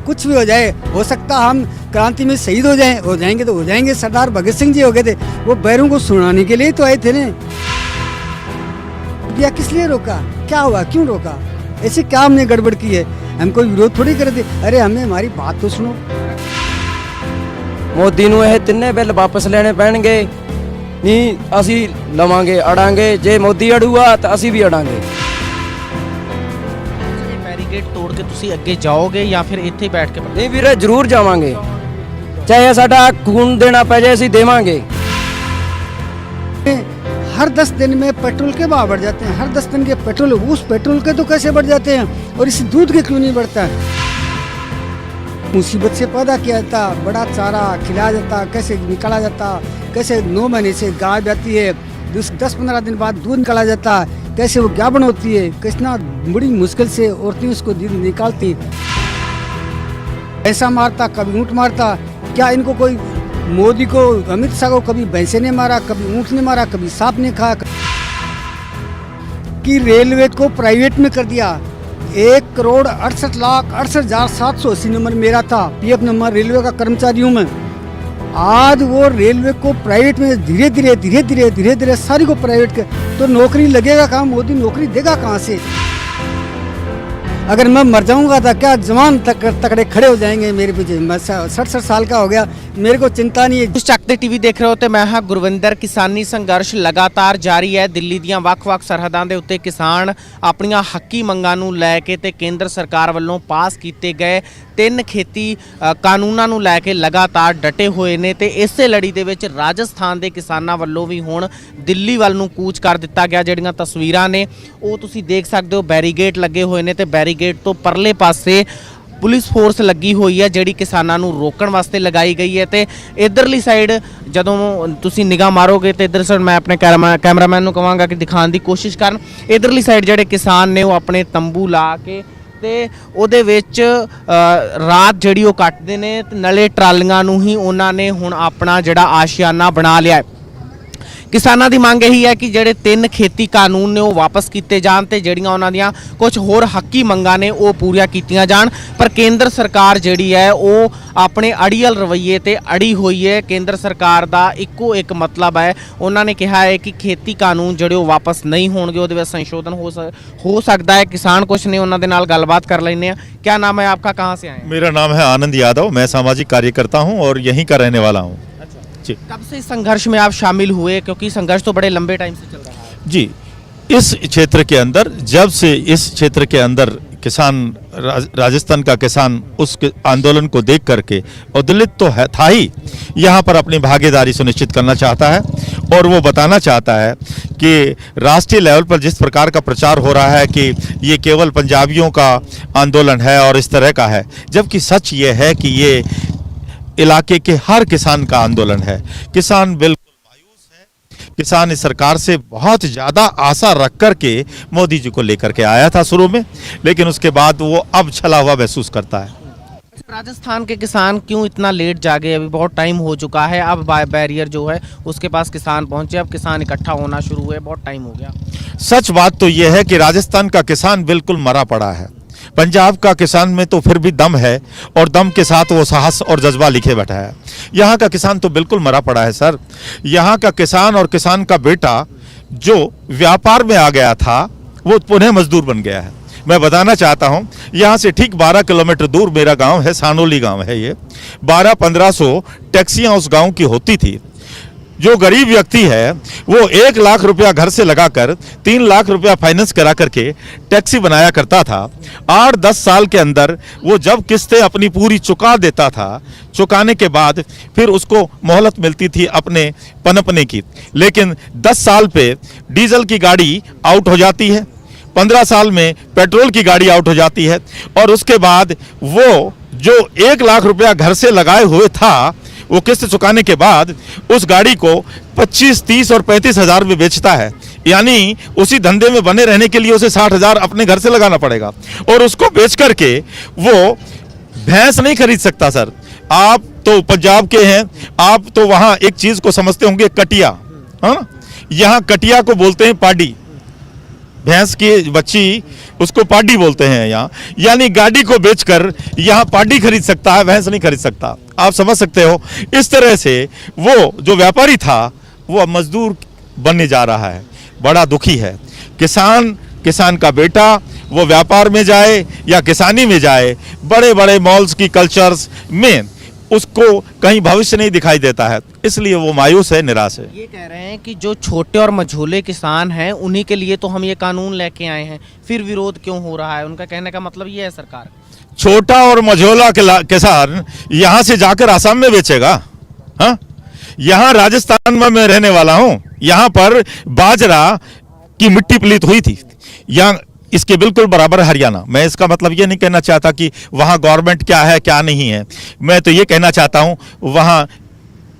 कुछ भी हो जाए, हो सकता हम क्रांति में शहीद हो जाएंगे तो हो जाएंगे। सरदार भगत सिंह जी हो गए थे, वो बैरों को सुनाने के लिए तो आए थे ना। या किस लिए रोका, क्या हुआ, क्यों रोका, ऐसे क्या हमने गड़बड़ की है? हम कोई विरोध थोड़ी करते, अरे हमें हमारी बात तो सुनो। मोदी ਨੂੰ ਇਹ ਤਿੰਨੇ ਬਿੱਲ ਵਾਪਸ ਲੈਣੇ ਪੈਣਗੇ, ਨਹੀਂ ਅਸੀਂ ਲਵਾਂਗੇ ਅੜਾਂਗੇ, ਜੇ ਮੋਦੀ ਅੜੂਗਾ ਤਾਂ ਅਸੀਂ ਵੀ ਅੜਾਂਗੇ। बैरिकेड तोड़ के तुसी अगे जाओगे या फिर इत्थे ही बैठ के? ਨਹੀਂ ਵੀਰੇ ਜ਼ਰੂਰ ਜਾਵਾਂਗੇ, ਚਾਹੇ ਸਾਡਾ ਖੂਨ ਦੇਣਾ ਪੈ ਜਾਏ ਅਸੀਂ ਦੇਵਾਂਗੇ। हर 10 दिन में पेट्रोल के भाव बढ़ जाते हैं, हर 10 दिन के पेट्रोल, उस पेट्रोल के तो कैसे बढ़ जाते हैं और इस दूध के क्यों नहीं बढ़ता है? मुसीबत से पैदा किया जाता, बड़ा चारा खिलाया जाता, कैसे निकाला जाता, कैसे 9 महीने से गाय जाती है, 10-15 दिन बाद दूध निकाला जाता, कैसे वो गाभिन होती है, कितना बड़ी मुश्किल से औरतें उसको दूध निकालती। ऐसा मारता, कभी ऊँट मारता, क्या इनको कोई मोदी को, अमित शाह को कभी भैंसे ने मारा, कभी ऊँट ने मारा, कभी सांप ने खाया? कि रेलवे को प्राइवेट में कर दिया। 1,68,68,780 नंबर मेरा था, पीएफ नंबर रेलवे का कर्मचारी हूँ मैं। आज वो रेलवे को प्राइवेट में धीरे धीरे सारी को प्राइवेट के, तो नौकरी लगेगा कहाँ? मोदी नौकरी देगा कहाँ से? अगर मैं मर जाऊंगा तो क्या जवान तकड़े खड़े हो जाएंगे मेरे पीछे? मैं 60 साल का हो गया, मेरे को चिंता नहीं है। ਤੁਸੀਂ ਚੱਕਦੇ ਟੀਵੀ ਦੇਖ ਰਹੇ ਹੋ ਤੇ ਮੈਂ ਹਾਂ ਗੁਰਵਿੰਦਰ। ਕਿਸਾਨੀ ਸੰਘਰਸ਼ ਲਗਾਤਾਰ ਜਾਰੀ ਹੈ। ਦਿੱਲੀ ਦੀਆਂ ਵੱਖ-ਵੱਖ ਸਰਹੱਦਾਂ ਦੇ ਉੱਤੇ ਕਿਸਾਨ ਆਪਣੀਆਂ ਹੱਕੀ ਮੰਗਾਂ ਨੂੰ ਲੈ ਕੇ ਤੇ ਕੇਂਦਰ ਸਰਕਾਰ ਵੱਲੋਂ ਪਾਸ ਕੀਤੇ ਗਏ 3 ਖੇਤੀ ਕਾਨੂੰਨਾਂ ਨੂੰ ਲੈ ਕੇ ਲਗਾਤਾਰ ਡਟੇ ਹੋਏ ਨੇ ਤੇ ਇਸੇ ਲੜੀ ਦੇ ਵਿੱਚ ਰਾਜਸਥਾਨ ਦੇ ਕਿਸਾਨਾਂ ਵੱਲੋਂ ਵੀ ਹੁਣ ਦਿੱਲੀ ਵੱਲ ਨੂੰ ਕੂਚ ਕਰ ਦਿੱਤਾ ਗਿਆ। ਜਿਹੜੀਆਂ ਤਸਵੀਰਾਂ ਨੇ ਉਹ ਤੁਸੀਂ ਦੇਖ ਸਕਦੇ ਹੋ, ਬੈਰੀਗੇਡ ਲੱਗੇ ਹੋਏ ਨੇ ਤੇ ਬੈਰੀਗੇਡ ਤੋਂ ਪਰਲੇ ਪਾਸੇ पुलिस फोर्स लगी हुई है जिहड़ी किसानां नूं रोकण वास्ते लगाई गई है। तो इधरली साइड जदों तुसीं निगाह मारोगे तो इधर साइड मैं अपने कैमरामैन नूं कहांगा कि दिखाने की कोशिश करन। इधरली साइड जिहड़े किसान ने वो अपने तंबू ला के ते ਉਹਦੇ ਵਿੱਚ ਰਾਤ ਜਿਹੜੀ ਉਹ ਕੱਟਦੇ ਨੇ ਤੇ ਨਲੇ ਟਰਾਲੀਆਂ ਨੂੰ ਹੀ ਉਹਨਾਂ ਨੇ ਹੁਣ ਆਪਣਾ ਜਿਹੜਾ ਆਸ਼ਿਆਨਾ ਬਣਾ ਲਿਆ। ਕਿਸਾਨਾਂ ਦੀ ਮੰਗ ਇਹੀ ਹੈ ਕਿ ਜਿਹੜੇ 3 ਖੇਤੀ ਕਾਨੂੰਨ ਨੇ ਉਹ ਵਾਪਸ ਕੀਤੇ ਜਾਣ ਤੇ ਜਿਹੜੀਆਂ ਉਹਨਾਂ ਦੀਆਂ ਕੁਝ ਹੋਰ ਹੱਕੀ ਮੰਗਾਂ ਨੇ ਉਹ ਪੂਰੀਆਂ ਕੀਤੀਆਂ ਜਾਣ। ਪਰ ਕੇਂਦਰ ਸਰਕਾਰ ਜਿਹੜੀ ਹੈ ਉਹ ਆਪਣੇ ਅੜੀਅਲ ਰਵੱਈਏ ਤੇ ਅੜੀ ਹੋਈ ਹੈ। ਕੇਂਦਰ ਸਰਕਾਰ ਦਾ ਇੱਕੋ ਇੱਕ ਮਤਲਬ ਹੈ, ਉਹਨਾਂ ਨੇ ਕਿਹਾ ਹੈ ਕਿ ਖੇਤੀ ਕਾਨੂੰਨ ਜਿਹੜੇ ਉਹ ਵਾਪਸ ਨਹੀਂ ਹੋਣਗੇ, ਉਹਦੇ ਵਿੱਚ ਸੰਸ਼ੋਧਨ ਹੋ सकता है। किसान कुछ ने उन्होंने नाल गलबात कर लेने। क्या नाम है आपका, कहाँ से आए? मेरा नाम है आनंद यादव, मैं सामाजिक कार्यकर्ता हूँ और यहीं का रहने वाला हूँ। अच्छा, कब से इस संघर्ष में आप शामिल हुए, क्योंकि संघर्ष तो बड़े लंबे टाइम से चल रहा है? जी, इस क्षेत्र के अंदर, जब से इस क्षेत्र के अंदर किसान, राजस्थान का किसान उस आंदोलन को देख करके उद्दलित तो है था ही, यहाँ पर अपनी भागीदारी सुनिश्चित करना चाहता है और वो बताना चाहता है कि राष्ट्रीय लेवल पर जिस प्रकार का प्रचार हो रहा है कि ये केवल पंजाबियों का आंदोलन है और इस तरह का है, जबकि सच ये है कि ये इलाके के हर किसान का आंदोलन है। किसान बिल्कुल मायूस है, किसान इस सरकार से बहुत ज़्यादा आशा रख कर के मोदी जी को लेकर के आया था शुरू में, लेकिन उसके बाद वो अब छला हुआ महसूस करता है। राजस्थान के किसान क्यों इतना लेट जागे? अभी बहुत टाइम हो चुका है, अब बैरियर जो है उसके पास किसान पहुंचे, अब किसान इकट्ठा होना शुरू हुए, बहुत टाइम हो गया। सच बात तो यह है कि राजस्थान का किसान बिल्कुल मरा पड़ा है। पंजाब का किसान में तो फिर भी दम है और दम के साथ वो साहस और जज्बा लिखे बैठा है। यहाँ का किसान तो बिल्कुल मरा पड़ा है सर। यहाँ का किसान और किसान का बेटा जो व्यापार में आ गया था वो पुनः मजदूर बन गया है। मैं बताना चाहता हूँ, यहाँ से ठीक 12 किलोमीटर दूर मेरा गांव है, सानोली गांव है। ये 12-1500 टैक्सियाँ उस गांव की होती थी। जो गरीब व्यक्ति है वो 1 लाख रुपया घर से लगाकर 3 लाख रुपया फाइनेंस करा करके टैक्सी बनाया करता था। 8-10 साल के अंदर वो जब किस्तें अपनी पूरी चुका देता था, चुकाने के बाद फिर उसको मोहलत मिलती थी अपने पनपने की। लेकिन 10 साल पे डीजल की गाड़ी आउट हो जाती है, 15 साल में पेट्रोल की गाड़ी आउट हो जाती है और उसके बाद वो जो 1 लाख रुपया घर से लगाए हुए था वो किस्त चुकाने के बाद उस गाड़ी को 25, 30 और 35 हज़ार में बेचता है। यानी उसी धंधे में बने रहने के लिए उसे 60 हज़ार अपने घर से लगाना पड़ेगा और उसको बेच करके वो भैंस नहीं खरीद सकता सर। आप तो पंजाब के हैं, आप तो वहाँ एक चीज़ को समझते होंगे, कटिया। हाँ, यहाँ कटिया को बोलते हैं पाडी। भैंस की बच्ची, उसको पाडी बोलते हैं यहाँ, यानी गाड़ी को बेचकर यहाँ पाडी खरीद सकता है, भैंस नहीं खरीद सकता। आप समझ सकते हो। इस तरह से वो जो व्यापारी था वो अब मजदूर बनने जा रहा है, बड़ा दुखी है। किसान का बेटा वो व्यापार में जाए या किसानी में जाए, बड़े बड़े मॉल्स की कल्चर्स में उसको कहीं भविष्य नहीं दिखाई देता है, इसलिए वो मायूस है, निराश है। ये कह रहे हैं कि जो छोटे और मझोले किसान हैं उन्हीं के लिए तो हम ये कानून लेके आए हैं, फिर विरोध क्यों हो रहा है? उनका कहने का मतलब ये है सरकार छोटा और मझोला किसान यहाँ से जाकर आसाम में बेचेगा? हाँ, यहाँ राजस्थान में मैं रहने वाला हूँ, यहाँ पर बाजरा की मिट्टी पलीत हुई थी, यहाँ इसके बिल्कुल बराबर हरियाणा। मैं इसका मतलब ये नहीं कहना चाहता कि वहाँ गवर्नमेंट क्या है क्या नहीं है, मैं तो ये कहना चाहता हूँ वहाँ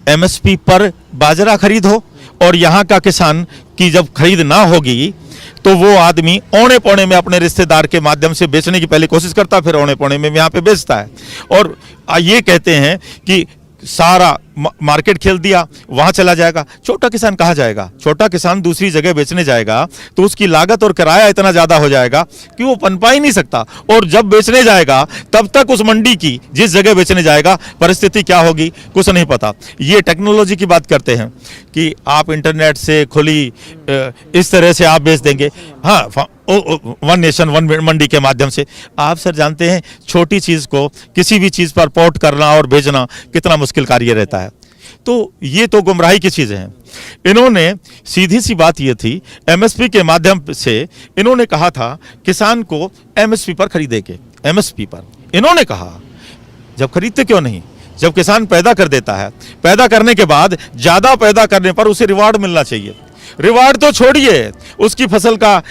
एमएसपी पर बाजरा खरीदो, और यहाँ का किसान की जब खरीद ना होगी तो वो आदमी औने पौने में अपने रिश्तेदार के माध्यम से बेचने की पहले कोशिश करता, फिर औने पौने में यहाँ पे बेचता है। और ये कहते हैं कि सारा मार्केट खेल दिया, वहां चला जाएगा। छोटा किसान कहाँ जाएगा? छोटा किसान दूसरी जगह बेचने जाएगा तो उसकी लागत और किराया इतना ज्यादा हो जाएगा कि वो पनपा ही नहीं सकता, और जब बेचने जाएगा तब तक उस मंडी की जिस जगह बेचने जाएगा परिस्थिति क्या होगी कुछ नहीं पता। ये टेक्नोलॉजी की बात करते हैं कि आप इंटरनेट से खुली इस तरह से आप बेच देंगे, हाँ, वन नेशन वन मंडी के माध्यम से। आप सर जानते हैं छोटी चीज को किसी भी चीज पर पोर्ट करना और भेजना कितना मुश्किल कार्य रहता है। तो ये तो गुमराही की चीजें हैं। इन्होंने सीधी सी बात ये थी, एमएसपी के माध्यम से इन्होंने कहा था किसान को एमएसपी पर खरीदेंगे। एमएसपी पर इन्होंने कहा, जब खरीदते क्यों नहीं? जब किसान पैदा कर देता है, पैदा करने के बाद ज्यादा पैदा करने पर उसे रिवार्ड मिलना चाहिए। रिवार्ड तो छोड़िए, उसकी फसल का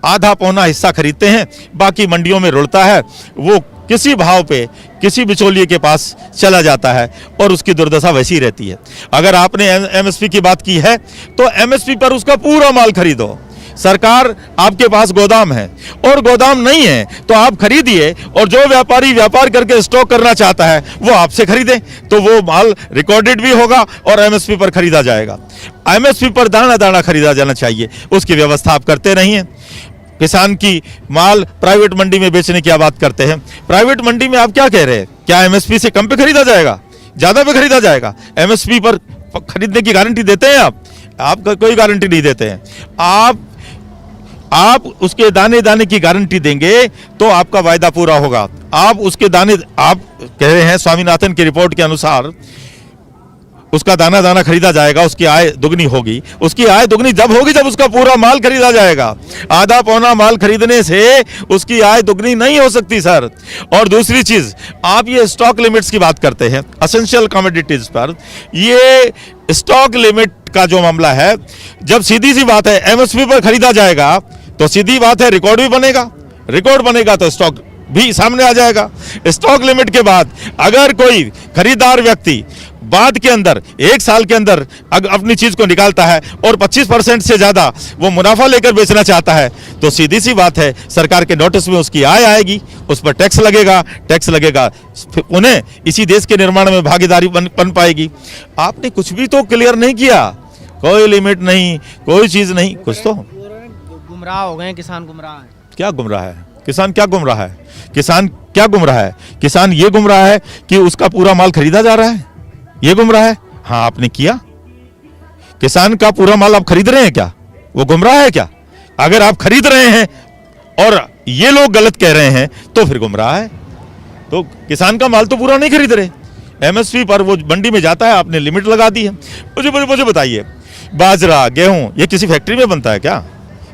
आधा पौना हिस्सा खरीदते हैं, बाकी मंडियों में रुलता है, वो किसी भाव पे किसी बिचौलिए के पास चला जाता है और उसकी दुर्दशा वैसी रहती है। अगर आपने एमएसपी की बात की है तो एमएसपी पर उसका पूरा माल खरीदो। सरकार आपके पास गोदाम है और गोदाम नहीं है तो आप खरीदिए, और जो व्यापारी व्यापार करके स्टॉक करना चाहता है वो आपसे खरीदे, तो वो माल रिकॉर्डेड भी होगा और एमएसपी पर खरीदा जाएगा। एमएसपी पर दाना दाना खरीदा जाना चाहिए, उसकी व्यवस्था आप करते नहीं है। किसान की माल प्राइवेट मंडी में बेचने की बात करते हैं। प्राइवेट मंडी में आप क्या कह रहे हैं? क्या एमएसपी से कम पे खरीदा जाएगा? ज्यादा पे खरीदा जाएगा? एमएसपी पर खरीदने की गारंटी देते हैं आप कोई गारंटी नहीं देते हैं। आप उसके दाने दाने की गारंटी देंगे तो आपका वायदा पूरा होगा। आप उसके दाने, आप कह रहे हैं स्वामीनाथन की रिपोर्ट के अनुसार उसका दाना दाना खरीदा जाएगा, उसकी आय दुगनी होगी। उसकी आय दुगनी जब होगी जब उसका पूरा माल खरीदा जाएगा। आधा पौना माल खरीदने से उसकी आय दुगनी नहीं हो सकती सर। और दूसरी चीज, आप ये स्टॉक लिमिट्स की बात करते हैं एसेंशियल कमोडिटीज पर, ये स्टॉक लिमिट का जो मामला है, जब सीधी सी बात है एमएसपी पर खरीदा जाएगा तो सीधी बात है रिकॉर्ड भी बनेगा, रिकॉर्ड बनेगा तो स्टॉक भी सामने आ जाएगा। स्टॉक लिमिट के बाद अगर कोई खरीदार व्यक्ति बाद के अंदर 1 साल के अंदर अपनी चीज को निकालता है और 25% से ज्यादा वो मुनाफा लेकर बेचना चाहता है तो सीधी सी बात है सरकार के नोटिस में उसकी आय आएगी, उस पर टैक्स लगेगा, उन्हें इसी देश के निर्माण में भागीदारी बन पाएगी। आपने कुछ भी तो क्लियर नहीं किया, कोई लिमिट नहीं, कोई चीज नहीं, कुछ तो। गुमराह हो गए, किसान गुमराह है। क्या गुमराह है? किसान क्या गुमराह है? किसान क्या गुमराह है? किसान ये गुमराह है कि उसका पूरा माल खरीदा जा रहा है, ये गुमराह है। हाँ, आपने किया? किसान का पूरा माल आप खरीद रहे हैं क्या? वो गुमराह है क्या? अगर आप खरीद रहे हैं और ये लोग गलत कह रहे हैं तो फिर गुमराह है। तो किसान का माल तो पूरा नहीं खरीद रहे, एमएसपी पर वो मंडी में जाता है, आपने लिमिट लगा दी है। मुझे बताइए, बाजरा गेहूं ये किसी फैक्ट्री में बनता है क्या?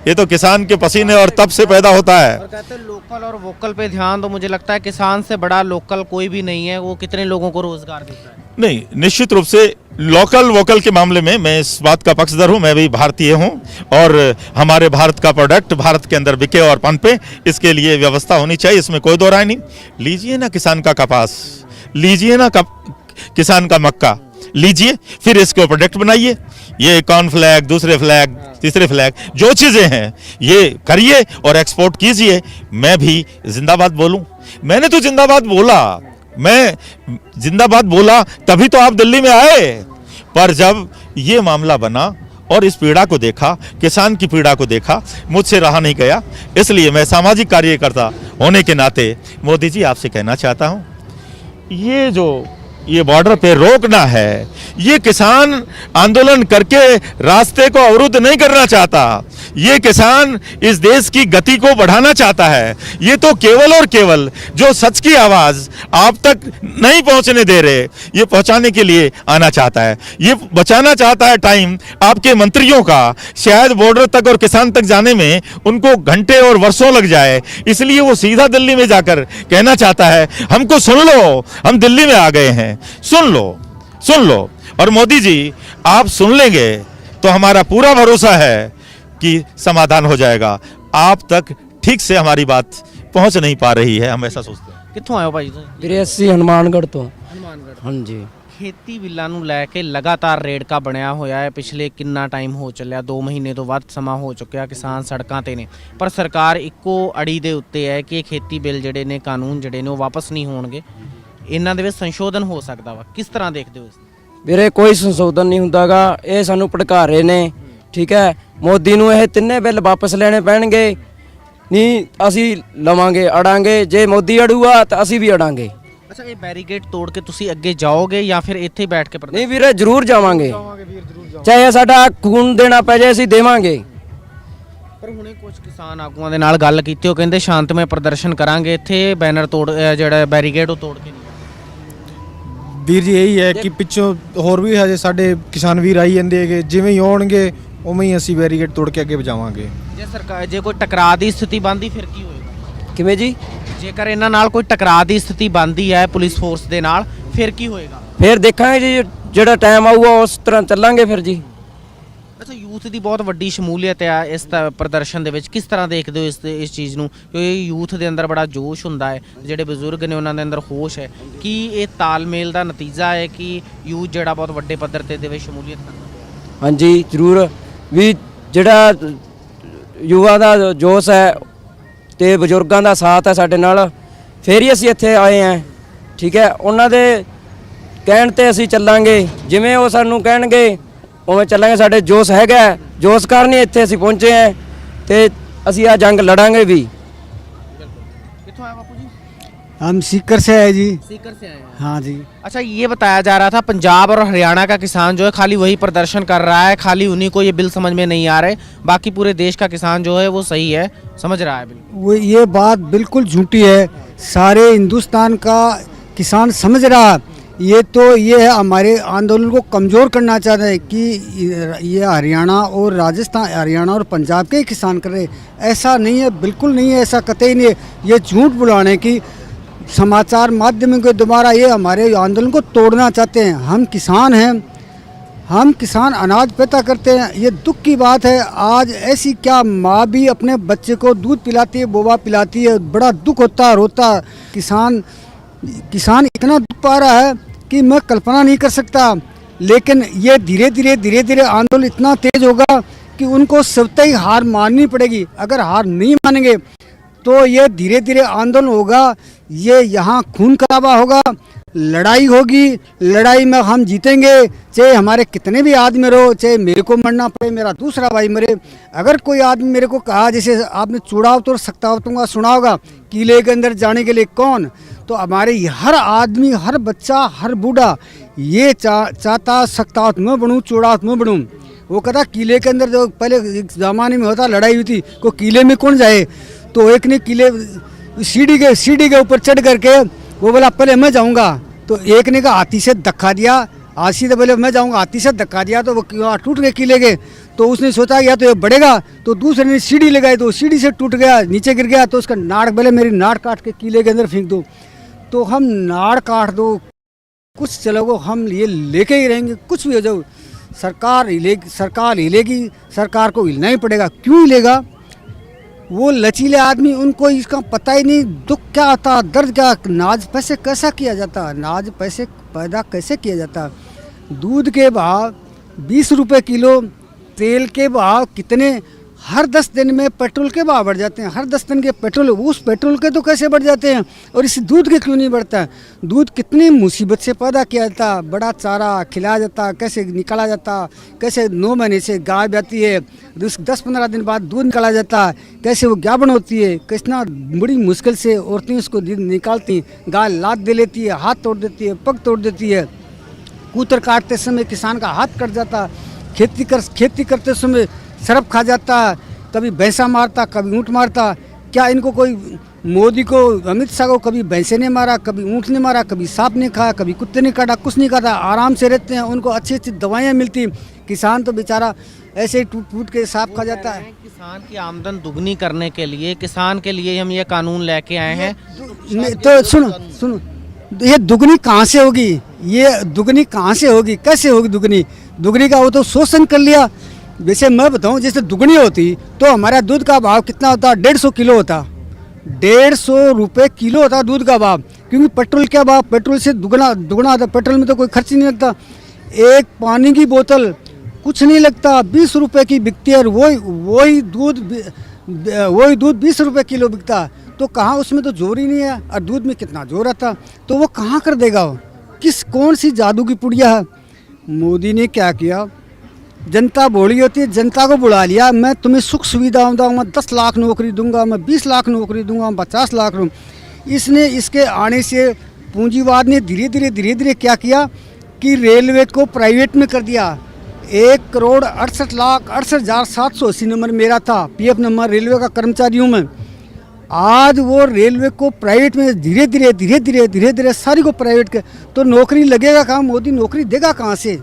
ये तो किसान के पसीने और तप से पैदा होता है। और कहते हैं लोकल और वोकल पे ध्यान, तो मुझे लगता है किसान से बड़ा लोकल कोई भी नहीं है। वो कितने लोगों को रोजगार देता है। नहीं, निश्चित रूप से लोकल वोकल के मामले में मैं इस बात का पक्षधर हूं। मैं भी भारतीय हूं और हमारे भारत का प्रोडक्ट भारत के अंदर बिके और पनपे, इसके लिए व्यवस्था होनी चाहिए, इसमें कोई दो राय नहीं। लीजिए ना किसान का कपास, लीजिए ना किसान का मक्का, लीजिए, फिर इसको प्रोडक्ट बनाइए। ये कॉर्न फ्लैग, दूसरे फ्लैग, तीसरे फ्लैग, जो चीजें हैं ये करिए और एक्सपोर्ट कीजिए। मैं भी जिंदाबाद बोलूं? मैंने तो जिंदाबाद बोला, मैं जिंदाबाद बोला तभी तो आप दिल्ली में आए। पर जब ये मामला बना और इस पीड़ा को देखा, किसान की पीड़ा को देखा, मुझसे रहा नहीं गया। इसलिए मैं सामाजिक कार्यकर्ता होने के नाते मोदी जी आपसे कहना चाहता हूँ, ये बॉर्डर पे रोकना है, ये किसान आंदोलन करके रास्ते को अवरुद्ध नहीं करना चाहता, ये किसान इस देश की गति को बढ़ाना चाहता है। ये तो केवल और केवल जो सच की आवाज आप तक नहीं पहुंचने दे रहे, ये पहुंचाने के लिए आना चाहता है। ये बचाना चाहता है टाइम आपके मंत्रियों का, शायद बॉर्डर तक और किसान तक जाने में उनको घंटे और वर्षों लग जाए, इसलिए वो सीधा दिल्ली में जाकर कहना चाहता है, हमको सुन लो, हम दिल्ली में आ गए हैं, सुन लो। और मोदी जी आप सुन लेंगे तो हमारा पूरा भरोसा है कि समाधान हो जाएगा। आप तक ठीक से हमारी बात पहुंच नहीं पा रही है, हम ऐसा सोचते हैं। ਕਿੱਥੋਂ ਆਏ ਹੋ ਭਾਈ ਤੁਸੀਂ? ਵੀਰੇ ਅਸੀਂ ਹਨੂਮਾਨਗੜ੍ਹ ਤੋਂ ਹਨੂਮਾਨਗੜ੍ਹ। ਹਾਂਜੀ। ਖੇਤੀ ਬਿੱਲਾਂ ਨੂੰ ਲੈ ਕੇ ਲਗਾਤਾਰ ਰੇੜਕਾ ਬਣਿਆ ਹੋਇਆ ਹੈ। ਪਿਛਲੇ ਕਿੰਨਾ ਟਾਈਮ ਹੋ ਚੱਲਿਆ, 2 ਮਹੀਨੇ ਤੋਂ ਵੱਧ ਸਮਾਂ ਹੋ ਚੁੱਕਿਆ, ਕਿਸਾਨ ਸੜਕਾਂ ਤੇ ਨੇ, ਪਰ ਸਰਕਾਰ ਇੱਕੋ ਅੜੀ ਦੇ ਉੱਤੇ ਹੈ ਕਿ ਇਹ ਖੇਤੀ ਬਿੱਲ ਜਿਹੜੇ ਨੇ, ਕਾਨੂੰਨ ਜਿਹੜੇ ਨੇ ਉਹ ਵਾਪਸ ਨਹੀਂ ਹੋਣਗੇ, ਇਹਨਾਂ ਦੇ ਵਿੱਚ ਸੰਸ਼ੋਧਨ ਹੋ ਸਕਦਾ ਵਾ। ਕਿਸ ਤਰ੍ਹਾਂ ਦੇਖਦੇ ਹੋ ਇਸ? ਵੀਰੇ ਕੋਈ ਸੰਸ਼ੋਧਨ ਨਹੀਂ ਹੁੰਦਾਗਾ, ਇਹ ਸਾਨੂੰ ਭੜਕਾ ਰਹੇ ਨੇ। ਠੀਕ ਹੈ, ਮੋਦੀ ਨੂੰ ਇਹ ਤਿੰਨੇ ਬਿੱਲ ਵਾਪਸ ਲੈਣੇ ਪੈਣਗੇ, ਨਹੀਂ ਅਸੀਂ ਲਵਾਂਗੇ, ਅੜਾਂਗੇ। ਜੇ ਮੋਦੀ ਅੜੂਗਾ ਤਾਂ ਅਸੀਂ ਵੀ ਅੜਾਂਗੇ। ਅੱਛਾ, ਇਹ ਬੈਰੀਕੇਡ ਤੋੜ ਕੇ ਤੁਸੀਂ ਅੱਗੇ ਜਾਓਗੇ ਜਾਂ ਫਿਰ ਇੱਥੇ ਬੈਠ ਕੇ ਨਹੀਂ ਵੀਰੇ ਜ਼ਰੂਰ ਜਾਵਾਂਗੇ, ਚਾਹੇ ਸਾਡਾ ਖੂਨ ਦੇਣਾ ਪੈ ਜਾਏ ਅਸੀਂ ਦੇਵਾਂਗੇ। ਪਰ ਹੁਣੇ ਕੁਝ ਕਿਸਾਨ ਆਗੂਆਂ ਦੇ ਨਾਲ ਗੱਲ ਕੀਤੀ, ਉਹ ਕਹਿੰਦੇ ਸ਼ਾਂਤਮਈ ਪ੍ਰਦਰਸ਼ਨ ਕਰਾਂਗੇ, ਇੱਥੇ ਬੈਨਰ ਤੋੜ ਜਿਹੜਾ ਬੈਰੀਕੇਡ ਉਹ ਤੋੜ ਕੇ ਨਹੀਂ। ਵੀਰ ਜੀ ਇਹੀ ਹੈ ਕਿ ਪਿੱਛੋਂ ਹੋਰ ਵੀ ਹਜੇ ਸਾਡੇ ਕਿਸਾਨ ਵੀਰ ਆਈ ਜਾਂਦੇ ਹੈਗੇ, ਜਿਵੇਂ ਹੀ ਆਉਣਗੇ ਉਵੇਂ ਹੀ ਅਸੀਂ ਬੈਰੀਕੇਡ ਤੋੜ ਕੇ ਅੱਗੇ ਵਜਾਵਾਂਗੇ। ਜੇ ਸਰਕਾਰ ਜੇ ਕੋਈ ਟਕਰਾਅ ਦੀ ਸਥਿਤੀ ਬਣਦੀ ਫਿਰ ਕੀ ਹੋਏਗਾ? ਕਿਵੇਂ ਜੀ? ਜੇਕਰ ਇਹਨਾਂ ਨਾਲ ਕੋਈ ਟਕਰਾਅ ਦੀ ਸਥਿਤੀ ਬਣਦੀ ਹੈ ਪੁਲਿਸ ਫੋਰਸ ਦੇ ਨਾਲ, ਫਿਰ ਕੀ ਹੋਏਗਾ? ਫਿਰ ਦੇਖਾਂਗੇ ਜੀ, ਜਿਹੜਾ ਟਾਈਮ ਆਊਗਾ ਉਸ ਤਰ੍ਹਾਂ ਚੱਲਾਂਗੇ ਫਿਰ ਜੀ। ਅੱਛਾ, ਯੂਥ ਦੀ ਬਹੁਤ ਵੱਡੀ ਸ਼ਮੂਲੀਅਤ ਹੈ ਇਸ ਪ੍ਰਦਰਸ਼ਨ ਦੇ ਵਿੱਚ, ਕਿਸ ਤਰ੍ਹਾਂ ਦੇਖਦੇ ਹੋ ਇਸ ਚੀਜ਼ ਨੂੰ? ਕਿਉਂਕਿ ਯੂਥ ਦੇ ਅੰਦਰ ਬੜਾ ਜੋਸ਼ ਹੁੰਦਾ ਹੈ, ਜਿਹੜੇ ਬਜ਼ੁਰਗ ਨੇ ਉਹਨਾਂ ਦੇ ਅੰਦਰ ਹੋਸ਼ ਹੈ। ਕੀ ਇਹ ਤਾਲਮੇਲ ਦਾ ਨਤੀਜਾ ਹੈ ਕਿ ਯੂਥ ਜਿਹੜਾ ਬਹੁਤ ਵੱਡੇ ਪੱਧਰ ਤੇ ਦੇ ਵਿੱਚ ਸ਼ਮੂਲੀਅਤ ਕਰਦਾ? ਹਾਂਜੀ ਜ਼ਰੂਰ, ਵੀ ਜਿਹੜਾ ਯੁਵਾ ਦਾ ਜੋਸ਼ ਹੈ ਤੇ ਬਜ਼ੁਰਗਾਂ ਦਾ ਸਾਥ ਹੈ ਸਾਡੇ ਨਾਲ, ਫਿਰ ਹੀ ਅਸੀਂ ਇੱਥੇ ਆਏ ਹਾਂ। ਠੀਕ ਹੈ, ਉਹਨਾਂ ਦੇ ਕਹਿਣ ਤੇ ਅਸੀਂ ਚੱਲਾਂਗੇ, ਜਿਵੇਂ ਉਹ ਸਾਨੂੰ ਕਹਿਣਗੇ ਉਵੇਂ ਚੱਲਾਂਗੇ। ਸਾਡੇ ਜੋਸ਼ ਹੈਗਾ, ਜੋਸ਼ ਕਾਰਨ ਹੀ ਇੱਥੇ ਅਸੀਂ ਪਹੁੰਚੇ ਹਾਂ ਤੇ ਅਸੀਂ ਆ ਜੰਗ ਲੜਾਂਗੇ ਵੀ। कित्थों आए बापू जी? हम सीकर से है जी। सीकर से आए हैं। हाँ जी। अच्छा, ये बताया जा रहा था पंजाब और हरियाणा का किसान जो है खाली वही प्रदर्शन कर रहा है, खाली उन्हीं को ये बिल समझ में नहीं आ रहे, बाकी पूरे देश का किसान जो है वो सही है, समझ रहा है बिल। वो ये बात बिल्कुल झूठी है। सारे हिंदुस्तान का किसान समझ रहा, ये तो ये है हमारे आंदोलन को कमज़ोर करना चाह रहे हैं कि ये हरियाणा और राजस्थान, हरियाणा और पंजाब के ही किसान कर रहे। ऐसा नहीं है, बिल्कुल नहीं है, ऐसा कतई नहीं है। ये झूठ बुलाने की समाचार माध्यम के द्वारा ये हमारे आंदोलन को तोड़ना चाहते हैं। हम किसान हैं, हम किसान अनाज पैदा करते हैं। ये दुख की बात है, आज ऐसी क्या माँ भी अपने बच्चे को दूध पिलाती है, बोबा पिलाती है, बड़ा दुख होता है, रोता है। किसान इतना दुख पा रहा है कि मैं कल्पना नहीं कर सकता। लेकिन ये धीरे धीरे आंदोलन इतना तेज होगा कि उनको स्वतः ही हार माननी पड़ेगी। अगर हार नहीं मानेंगे तो ये धीरे धीरे आंदोलन होगा, ये यहाँ खून खराबा होगा, लड़ाई होगी। लड़ाई में हम जीतेंगे, चाहे हमारे कितने भी आदमी रहो, चाहे मेरे को मरना पड़े, मेरा दूसरा भाई मरे। अगर कोई आदमी मेरे को कहा, जैसे आपने चुड़ाव तो सकतावतों सुना होगा, किले के अंदर जाने के लिए कौन, तो हमारे हर आदमी, हर बच्चा, हर बूढ़ा ये चाहता सकतावत में बनूँ, चुड़ावत में बनूँ। वो कहता किले के अंदर, जो पहले एक ज़माने में होता लड़ाई हुई थी, को किले में कौन जाए, तो एक ने किले सीढ़ी के ऊपर चढ़ करके वो बोला पहले मैं जाऊंगा, तो एक ने कहा हाथी से धक्का दिया, हाथी से पहले मैं जाऊंगा, हाथी से धक्का दिया तो वो टूट गए किले के। तो उसने सोचा या तो ये बढ़ेगा, तो दूसरे ने सीढ़ी लगाई, तो सीढ़ी से टूट गया, नीचे गिर गया। तो उसका नाड़, पहले मेरी नाड़ काट के किले के अंदर फेंक दो। तो हम नाड़ काट दो, कुछ चलोगे, हम ये लेके ही रहेंगे, कुछ भी हो जाओ। सरकार हिलेगी, सरकार को हिलना ही पड़ेगा। क्यों हिलेगा? वो लचीले आदमी, उनको इसका पता ही नहीं दुख क्या होता, दर्द क्या, नाज पैसे कैसा किया जाता, नाज पैसे पैदा कैसे किया जाता। दूध के भाव 20 रुपये किलो, तेल के भाव कितने हर 10 दिन में पेट्रोल के भाव बढ़ जाते हैं, हर 10 दिन के पेट्रोल, उस पेट्रोल के तो कैसे बढ़ जाते हैं और इस दूध के क्यों नहीं बढ़ता? दूध कितनी मुसीबत से पैदा किया जाता, बड़ा चारा खिलाया जाता, कैसे निकाला जाता, कैसे 9 महीने से गाय ब्याती है, 10-15 दिन बाद दूध निकाला जाता, कैसे वो गाभिन होती है, कितना बड़ी मुश्किल से औरतें उसको निकालती, गाय लात दे लेती है, हाथ तोड़ देती है, पग तोड़ देती है, कूतर काटते समय किसान का हाथ कट जाता, खेती करते समय सरफ खा जाता, कभी भैंसा मारता, कभी ऊँट मारता। क्या इनको कोई मोदी को, अमित शाह को कभी भैंसे ने मारा, कभी ऊँट ने मारा, कभी सांप ने खाया, कभी कुत्ते ने काटा, कुछ नहीं खाता, आराम से रहते हैं, उनको अच्छी अच्छी दवाइयाँ मिलती। किसान तो बेचारा ऐसे ही टूट टूट के सांप खा जाता है। किसान की आमदन दुगनी करने के लिए, किसान के लिए हम ये कानून लेके आए हैं। तो सुनो, ये दुगनी कहाँ से होगी? ये दुगनी कहाँ से होगी, कैसे होगी दुगनी? दुगनी का वो तो शोषण कर लिया। जैसे मैं बताऊं, जैसे दुगनी होती तो हमारा दूध का भाव कितना होता? 150 किलो होता, 150 रुपये किलो होता दूध का भाव। क्योंकि पेट्रोल क्या भाव, पेट्रोल से दुगना होता। पेट्रोल में तो कोई खर्च ही नहीं लगता, एक पानी की बोतल कुछ नहीं लगता, 20 रुपये की बिकती है और वही दूध 20 रुपये किलो बिकता। तो कहाँ, उसमें तो जोर ही नहीं है और दूध में कितना जोर आता, तो वो कहाँ कर देगा? वो कौन सी जादू की पुड़िया है? मोदी ने क्या किया, जनता बोली होती है, जनता को बुला लिया, मैं तुम्हें सुख सुविधा दूंगा, मैं 10 लाख नौकरी दूंगा, मैं 20 लाख नौकरी दूंगा, 50 लाख। इसने, इसके आने से पूंजीवाद ने धीरे धीरे क्या किया कि रेलवे को प्राइवेट में कर दिया। 1,68,68,780 नंबर मेरा था, पीएफ नंबर, रेलवे का कर्मचारी हूँ मैं। आज वो रेलवे को प्राइवेट में धीरे धीरे सारी को प्राइवेट के, तो नौकरी लगेगा कहाँ? मोदी नौकरी देगा कहाँ से?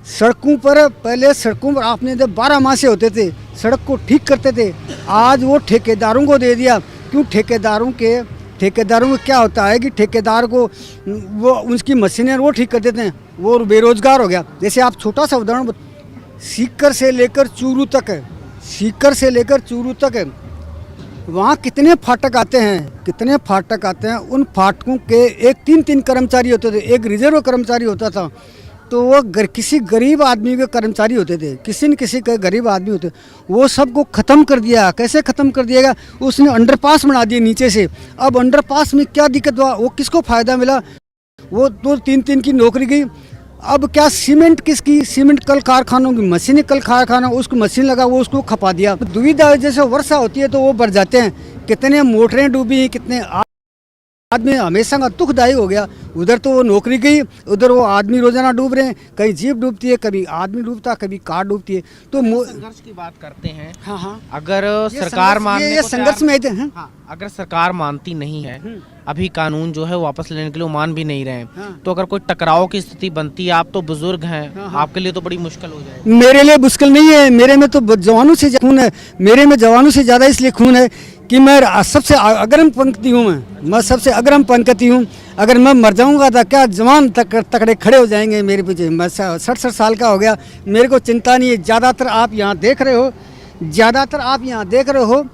सड़कों पर, पहले सड़कों पर आपने जब 12 माह से होते थे, सड़क को ठीक करते थे, आज वो ठेकेदारों को दे दिया। क्यों? ठेकेदारों को क्या होता है कि ठेकेदार को वो उसकी मशीनें वो ठीक कर देते हैं, वो बेरोजगार हो गया। जैसे आप छोटा सा उदाहरण, सीकर से लेकर चूरू तक है, वहाँ कितने फाटक आते हैं, उन फाटकों के एक 3 कर्मचारी होते थे, एक रिजर्व कर्मचारी होता था। तो वो किसी गरीब आदमी के कर्मचारी होते थे, किसी न किसी के गरीब आदमी होते, वो सबको ख़त्म कर दिया। कैसे ख़त्म कर दिएगा? उसने अंडरपास बना दिए नीचे से। अब अंडरपास में क्या दिक्कत हुआ? वो किसको फ़ायदा मिला? वो 2-3 की नौकरी गई। अब क्या, सीमेंट किसकी? सीमेंट कल कारखानों की मशीनें, कल कारखाना, उसको मशीन लगा, वो उसको खपा दिया। दुविधा, जैसे वर्षा होती है तो वो बढ़ जाते हैं, कितने मोटरें डूबी, कितने आदमी हमेशा का दुखदायी हो गया। उधर तो वो नौकरी गई, उधर वो आदमी रोजाना डूब रहे हैं, कहीं जीप डूबती है, कभी आदमी डूबता, कभी कार डूबती है। तो संघर्ष की बात करते हैं। हाँ, अगर सरकार मानने ये संघर्ष में आते हैं। अगर सरकार मानती नहीं है, अभी कानून जो है वापस लेने के लिए मान भी नहीं रहे हैं, तो अगर कोई टकराव की स्थिति बनती है, आप तो बुजुर्ग हैं, आपके लिए तो बड़ी मुश्किल हो जाएगी। मेरे लिए मुश्किल नहीं है, मेरे में तो जवानों से खून है, मेरे में जवानों से ज़्यादा इसलिए खून है कि मैं सबसे अग्रिम पंक्ति हूँ, मैं सबसे अग्रिम पंक्ति हूँ। अगर मैं मर जाऊंगा तो क्या जवान तकड़े खड़े हो जाएंगे मेरे पीछे। मैं 60 साल का हो गया, मेरे को चिंता नहीं है। ज़्यादातर आप यहाँ देख रहे हो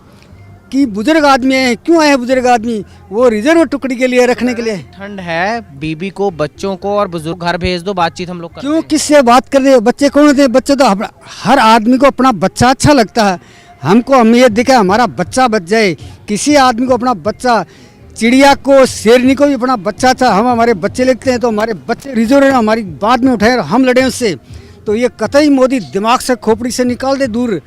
कि बुजुर्ग आदमी हैं। क्यों आए बुजुर्ग आदमी? वो रिजर्व टुकड़ी के लिए, रखने के लिए। ठंड है, बीबी को, बच्चों को और बुजुर्ग घर भेज दो, बातचीत हम लोग करते हैं। क्यों, किससे बात कर रहे हो? बच्चे कौन होते हैं? बच्चे तो हर आदमी को अपना बच्चा अच्छा लगता है। हम ये दिखा हमारा बच्चा बच जाए। किसी आदमी को अपना बच्चा, चिड़िया को, शेरनी को भी अपना बच्चा था। हम हमारे बच्चे लिखते हैं तो हमारे बच्चे रिजर्व हमारी बाद में उठाए, हम लड़े उससे। तो ये कतई मोदी दिमाग से, खोपड़ी से निकाल दे दूर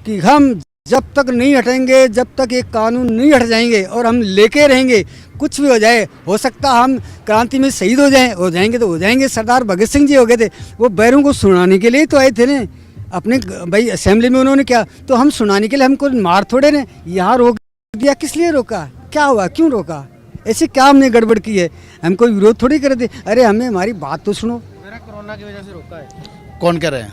कि हम जब तक नहीं हटेंगे, जब तक ये कानून नहीं हट जाएंगे और हम लेके रहेंगे, कुछ भी हो जाए, हो सकता हम क्रांति में शहीद हो जाएंगे तो हो जाएंगे। सरदार भगत सिंह जी हो गए थे, वो बैरों को सुनाने के लिए तो आए थे ना अपने भाई असेंबली में। उन्होंने क्या, तो हम सुनाने के लिए, हमको मार थोड़े ने यहाँ रोक दिया। किस लिए रोका? क्या हुआ? क्यों रोका? ऐसे क्या हमने गड़बड़ की है? हम कोई विरोध थोड़ी कर दे। अरे हमें हमारी बात तो सुनो। मेरा कोरोना की वजह से रोका है। कौन कह रहे हैं?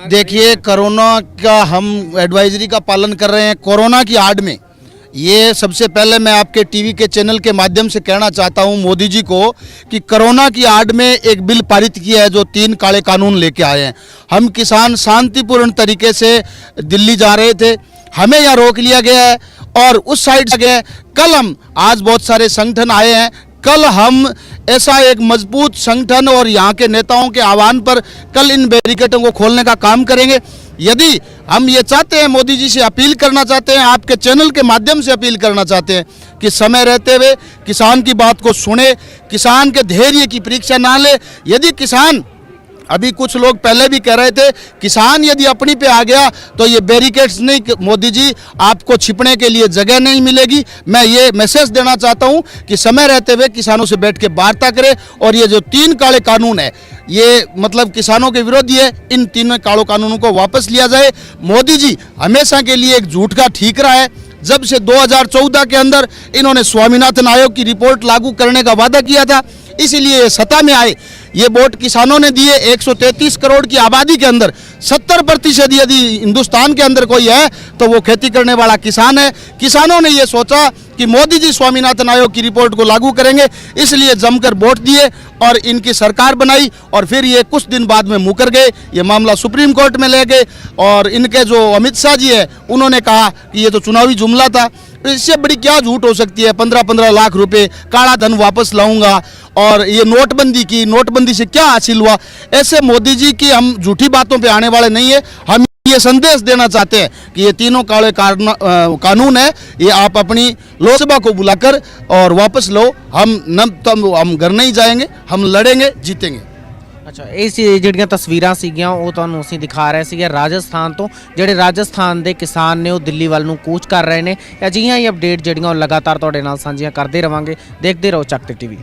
देखिए, कोरोना का हम एडवाइजरी का पालन कर रहे हैं। कोरोना की आड़ में ये सबसे पहले मैं आपके टीवी के चैनल के माध्यम से कहना चाहता हूं मोदी जी को कि कोरोना की आड़ में एक बिल पारित किया है जो 3 काले कानून लेके आए हैं। हम किसान शांतिपूर्ण तरीके से दिल्ली जा रहे थे, हमें यहाँ रोक लिया गया है और उस साइड से गए। कल हम, आज बहुत सारे संगठन आए हैं, कल हम ऐसा एक मजबूत संगठन और यहाँ के नेताओं के आह्वान पर कल इन बैरिकेडों को खोलने का काम करेंगे। यदि हम ये चाहते हैं, मोदी जी से अपील करना चाहते हैं, आपके चैनल के माध्यम से अपील करना चाहते हैं कि समय रहते हुए किसान की बात को सुने, किसान के धैर्य की परीक्षा ना ले। यदि किसान, अभी कुछ लोग पहले भी कह रहे थे, किसान यदि अपनी पे आ गया तो ये बैरिकेड्स नहीं, मोदी जी आपको छिपने के लिए जगह नहीं मिलेगी। मैं ये मैसेज देना चाहता हूँ कि समय रहते हुए किसानों से बैठ के वार्ता करें, और ये जो 3 काले कानून है ये मतलब किसानों के विरोधी है, इन 3 काले कानूनों को वापस लिया जाए। मोदी जी हमेशा के लिए एक झूठ का ठीकरा है। जब से 2014 के अंदर इन्होंने स्वामीनाथन आयोग की रिपोर्ट लागू करने का वादा किया था, इसीलिए ये सत्ता में आए। ये वोट किसानों ने दिए। 133 करोड़ की आबादी के अंदर 70% यदि हिंदुस्तान के अंदर कोई है तो वो खेती करने वाला किसान है। किसानों ने ये सोचा कि मोदी जी स्वामीनाथन आयोग की रिपोर्ट को लागू करेंगे, इसलिए जमकर वोट दिए और इनकी सरकार बनाई, और फिर ये कुछ दिन बाद में मुकर गए। ये मामला सुप्रीम कोर्ट में ले गए, और इनके जो अमित शाह जी है उन्होंने कहा कि ये तो चुनावी जुमला था। इससे बड़ी क्या झूठ हो सकती है? 15-15 लाख रुपए काला धन वापस लाऊंगा, और ये नोटबंदी की, नोटबंदी से क्या हासिल हुआ? ऐसे मोदी जी की हम झूठी बातों पे आने वाले नहीं है। हम ये संदेश देना चाहते हैं कि ये 3 काले कानून है, ये आप अपनी लोकसभा को बुलाकर और वापस लो। हम घर नहीं जाएंगे, हम लड़ेंगे, जीतेंगे। ਅੱਛਾ, ਇਹ ਸੀ ਜਿਹੜੀਆਂ ਤਸਵੀਰਾਂ ਸੀਗੀਆਂ ਉਹ ਤੁਹਾਨੂੰ ਅਸੀਂ ਦਿਖਾ ਰਹੇ ਸੀਗੇ ਰਾਜਸਥਾਨ ਤੋਂ। ਜਿਹੜੇ ਰਾਜਸਥਾਨ ਦੇ ਕਿਸਾਨ ਨੇ ਉਹ ਦਿੱਲੀ ਵੱਲ ਨੂੰ ਕੂਚ ਕਰ ਰਹੇ ਨੇ। ਅਜਿਹੀਆਂ ਹੀ ਅਪਡੇਟ ਜਿਹੜੀਆਂ ਉਹ ਲਗਾਤਾਰ ਤੁਹਾਡੇ ਨਾਲ ਸਾਂਝੀਆਂ ਕਰਦੇ ਰਵਾਂਗੇ। ਦੇਖਦੇ ਰਹੋ ਚੱਕ ਤੇ ਟੀਵੀ।